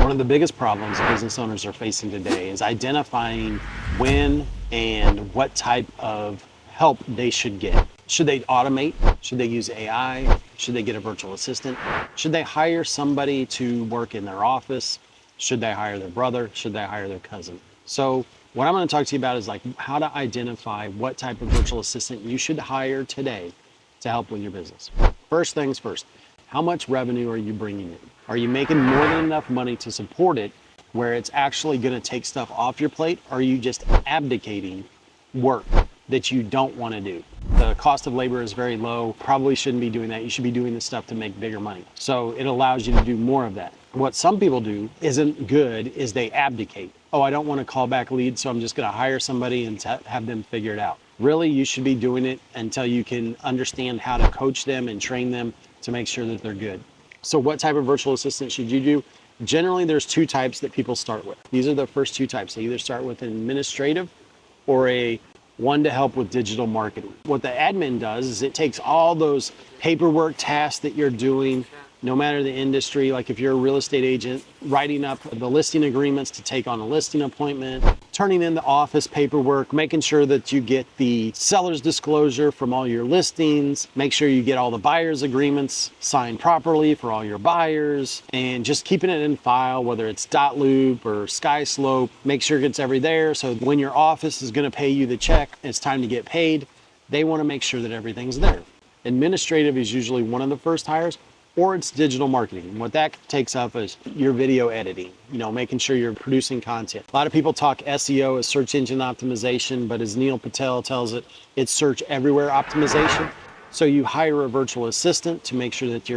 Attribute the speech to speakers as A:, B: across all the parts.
A: One of the biggest problems business owners are facing today is identifying when and what type of help they should get. Should they automate? Should they use AI? Should they get a virtual assistant? Should they hire somebody to work in their office? Should they hire their brother? Should they hire their cousin? So what I'm going to talk to you about is like how to identify what type of virtual assistant you should hire today to help with your business. First things first, how much revenue are you bringing in? Are you making more than enough money to support it where it's actually going to take stuff off your plate? Or are you just abdicating work that you don't want to do? The cost of labor is very low. Probably shouldn't be doing that. You should be doing this stuff to make bigger money. So it allows you to do more of that. What some people do isn't good is they abdicate. Oh, I don't want to call back leads, so I'm just going to hire somebody and have them figure it out. Really, you should be doing it until you can understand how to coach them and train them to make sure that they're good. So what type of virtual assistant should you do? Generally, there's two types that people start with. These are the first two types. They either start with an administrative or a one to help with digital marketing. What the admin does is it takes all those paperwork tasks that you're doing, no matter the industry, like if you're a real estate agent, writing up the listing agreements to take on a listing appointment, turning in the office paperwork, making sure that you get the seller's disclosure from all your listings, make sure you get all the buyer's agreements signed properly for all your buyers, and just keeping it in file, whether it's .loop or SkySlope, make sure it gets every there. So when your office is going to pay you the check, it's time to get paid, they want to make sure that everything's there. Administrative is usually one of the first hires, or it's digital marketing. What that takes up is your video editing, making sure you're producing content. A lot of people talk SEO as search engine optimization, but as Neil Patel tells it, it's search everywhere optimization. So you hire a virtual assistant to make sure that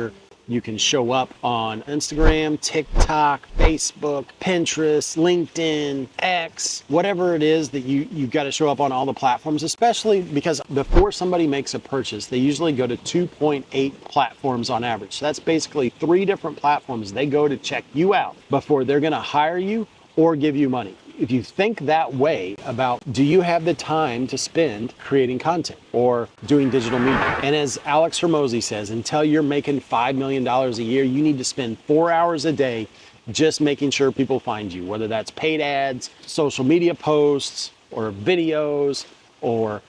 A: you can show up on Instagram, TikTok, Facebook, Pinterest, LinkedIn, X, whatever it is that you've got to show up on all the platforms, especially because before somebody makes a purchase, they usually go to 2.8 platforms on average. So that's basically 3 different platforms they go to check you out before they're going to hire you or give you money. If you think that way about, do you have the time to spend creating content or doing digital media? And as Alex Hormozy says, until you're making $5 million a year, you need to spend 4 hours a day just making sure people find you, whether that's paid ads, social media posts, or videos, or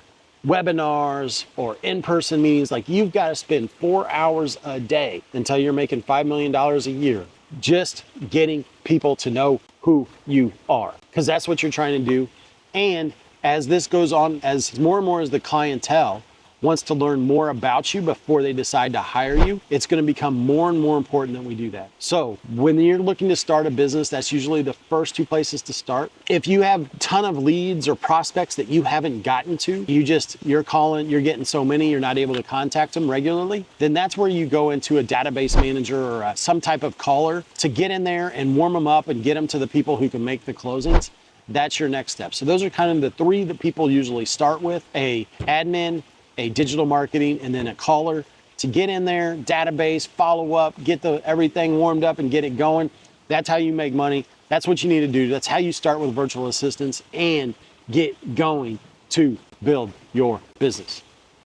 A: webinars, or in-person meetings. Like, you've got to spend 4 hours a day until you're making $5 million a year just getting people to know who you are, because that's what you're trying to do. And as this goes on, as more and more as the clientele wants to learn more about you before they decide to hire you, it's going to become more and more important that we do that. So when you're looking to start a business, that's usually the first 2 places to start. If you have a ton of leads or prospects that you haven't gotten to, you're calling, you're getting so many, you're not able to contact them regularly, then that's where you go into a database manager or some type of caller to get in there and warm them up and get them to the people who can make the closings. That's your next step. So those are kind of the 3 that people usually start with: a admin, a digital marketing, and then a caller to get in there, database, follow up, get everything warmed up and get it going. That's how you make money. That's what you need to do. That's how you start with virtual assistants and get going to build your business.